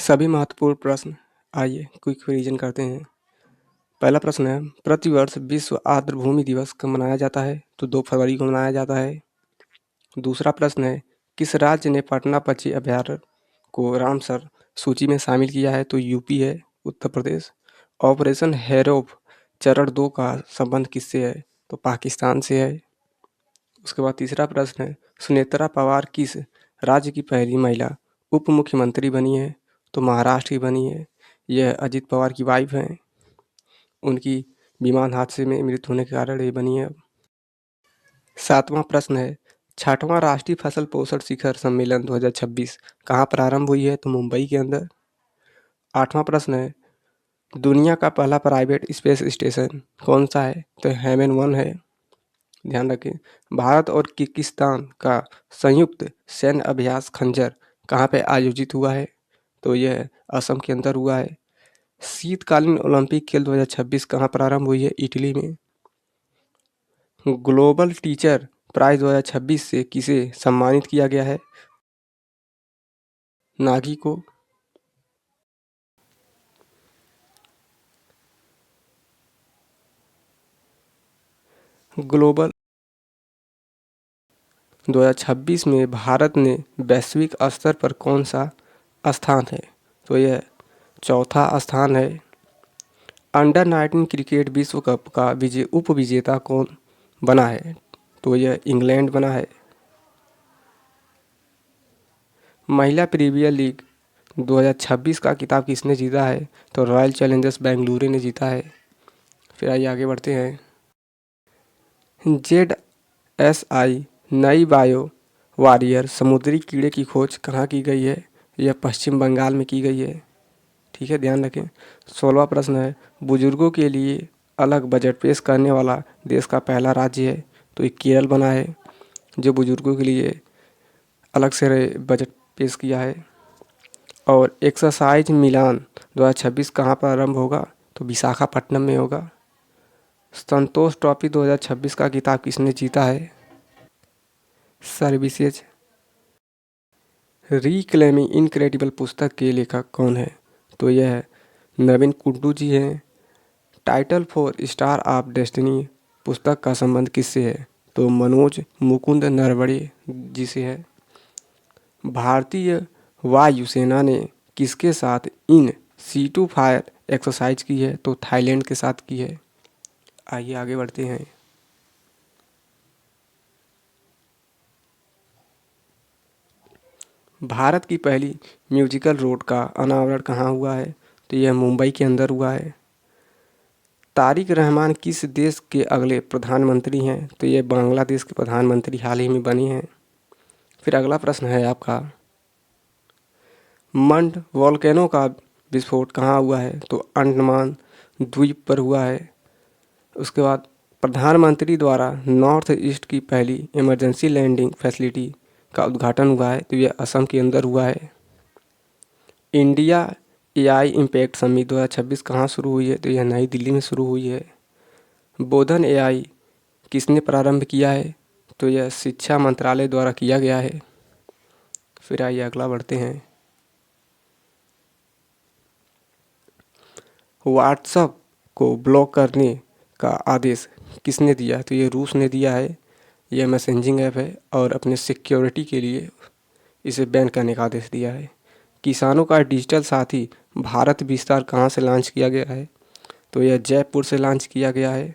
सभी महत्वपूर्ण प्रश्न। आइए क्विक रिवीजन करते हैं। पहला प्रश्न है, प्रतिवर्ष विश्व आर्द्र भूमि दिवस कब मनाया जाता है? तो 2 फरवरी को मनाया जाता है। दूसरा प्रश्न है, किस राज्य ने पटना पक्षी अभयारण्य को रामसर सूची में शामिल किया है? तो यूपी है, उत्तर प्रदेश। ऑपरेशन हेरोप चरण 2 का संबंध किससे है? तो पाकिस्तान से है। उसके बाद तीसरा प्रश्न है, सुनेत्रा पवार किस राज्य की पहली महिला उप मुख्यमंत्री बनी है? तो महाराष्ट्र की बनी है। यह अजित पवार की वाइफ हैं। उनकी विमान हादसे में मृत्यु होने के कारण ये बनी है। सातवां प्रश्न है, छठवां राष्ट्रीय फसल पोषण शिखर सम्मेलन 2026 कहाँ प्रारंभ हुई है? तो मुंबई के अंदर। आठवां प्रश्न है, दुनिया का पहला प्राइवेट स्पेस स्टेशन कौन सा है? तो हेमन-1 है। ध्यान रखें, भारत और किर्गिस्तान का संयुक्त सैन्य अभ्यास खंजर कहाँ पे आयोजित हुआ है? तो यह असम के अंदर हुआ है। शीतकालीन ओलंपिक खेल 2026 कहाँ प्रारंभ हुई है? इटली में। ग्लोबल टीचर प्राइज 2026 से किसे सम्मानित किया गया है? नागी को। ग्लोबल 2026 में भारत ने वैश्विक स्तर पर कौन सा स्थान है? तो यह चौथा स्थान है। अंडर 19 क्रिकेट विश्व कप का उप विजेता कौन बना है? तो यह इंग्लैंड बना है। महिला प्रीमियर लीग 2026 का खिताब किसने जीता है? तो रॉयल चैलेंजर्स बेंगलुरु ने जीता है। फिर आइए आगे बढ़ते हैं। ZSI नई बायो वॉरियर समुद्री कीड़े की खोज कहाँ की गई है? यह पश्चिम बंगाल में की गई है। ठीक है, ध्यान रखें। 16वां प्रश्न है, बुजुर्गों के लिए अलग बजट पेश करने वाला देश का पहला राज्य है? तो ये केरल बना है, जो बुजुर्गों के लिए अलग से बजट पेश किया है। और एक्सरसाइज मिलान 2026 कहाँ प्रारंभ होगा? तो विशाखापट्टनम में होगा। संतोष ट्रॉफी 2026 का खिताब किसने जीता है? सर्विसेज। रिक्लेमिंग इनक्रेडिबल पुस्तक के लेखक कौन है? तो यह नवीन कुंडू जी हैं। Title for star of destiny पुस्तक का संबंध किससे है? तो मनोज मुकुंद नरवणे जी से है। भारतीय वायुसेना ने किसके साथ इन सीटू फायर एक्सरसाइज की है? तो थाईलैंड के साथ की है। आइए आगे बढ़ते हैं। भारत की पहली म्यूजिकल रोड का अनावरण कहाँ हुआ है? तो यह मुंबई के अंदर हुआ है। तारिक रहमान किस देश के अगले प्रधानमंत्री हैं? तो ये बांग्लादेश के प्रधानमंत्री हाल ही में बने हैं। फिर अगला प्रश्न है आपका, मंड वोल्केनो का विस्फोट कहाँ हुआ है? तो अंडमान द्वीप पर हुआ है। उसके बाद प्रधानमंत्री द्वारा नॉर्थ ईस्ट की पहली इमरजेंसी लैंडिंग फैसिलिटी का उद्घाटन हुआ है। तो यह असम के अंदर हुआ है। इंडिया AI इम्पैक्ट समिट 2026 कहाँ शुरू हुई है? तो यह नई दिल्ली में शुरू हुई है। बोधन AI किसने प्रारंभ किया है? तो यह शिक्षा मंत्रालय द्वारा किया गया है। फिर आइए अगला बढ़ते हैं। व्हाट्सएप को ब्लॉक करने का आदेश किसने दिया? तो ये रूस ने दिया है। यह मैसेंजिंग ऐप है और अपने सिक्योरिटी के लिए इसे बैन करने का आदेश दिया है। किसानों का डिजिटल साथी भारत विस्तार कहाँ से लॉन्च किया गया है? तो यह जयपुर से लॉन्च किया गया है।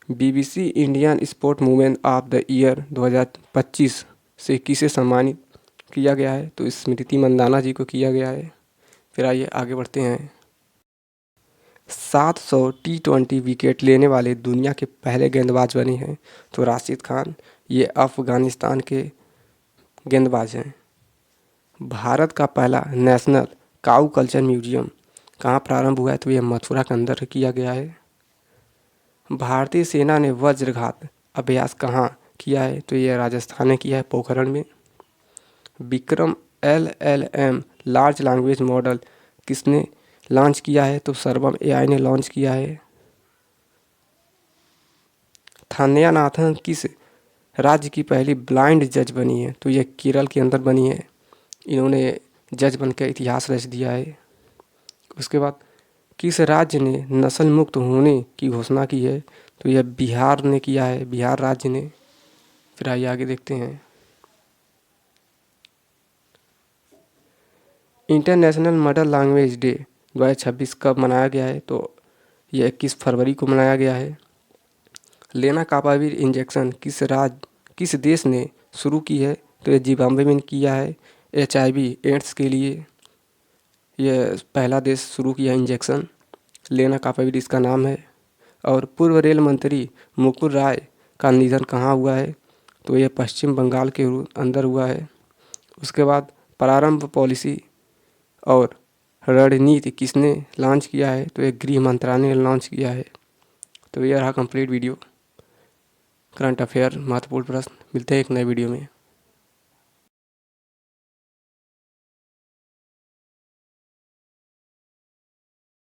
BBC Indian sport women of the year 2025 से किसे सम्मानित किया गया है? तो स्मृति मंदाना जी को किया गया है। फिर आइए आगे बढ़ते हैं। 700 T20 विकेट लेने वाले दुनिया के पहले गेंदबाज बने हैं। तो राशिद खान, ये अफ़गानिस्तान के गेंदबाज हैं। भारत का पहला नेशनल काऊ कल्चर म्यूजियम कहाँ प्रारंभ हुआ है? तो यह मथुरा के अंदर किया गया है। भारतीय सेना ने वज्रघात अभ्यास कहाँ किया है? तो यह राजस्थान ने किया है, पोखरण में। Vikram LLM large language model किसने लॉन्च किया है? तो सर्वम AI ने लॉन्च किया है। थान्यानाथन किस राज्य की पहली ब्लाइंड जज बनी है? तो यह केरल के अंदर बनी है। इन्होंने जज बनकर इतिहास रच दिया है। उसके बाद किस राज्य ने नस्ल मुक्त होने की घोषणा की है? तो यह बिहार ने किया है, बिहार राज्य ने। फिर आइए आगे देखते हैं। इंटरनेशनल मदर लैंग्वेज डे 2026 कब मनाया गया है? तो यह 21 फरवरी को मनाया गया है। लेना कापावीर इंजेक्शन किस देश ने शुरू की है? तो यह जिम्बाब्वे में किया है। HIV एड्स के लिए यह पहला देश शुरू किया इंजेक्शन। लेना कापावीर इसका नाम है। और पूर्व रेल मंत्री मुकुल राय का निधन कहाँ हुआ है? तो यह पश्चिम बंगाल के अंदर हुआ है। उसके बाद प्रारंभ पॉलिसी और रणनीति किसने लॉन्च किया है? तो यह गृह मंत्रालय ने लॉन्च किया है। तो यह रहा कंप्लीट वीडियो, करंट अफेयर, महत्वपूर्ण प्रश्न। मिलते हैं एक नए वीडियो में।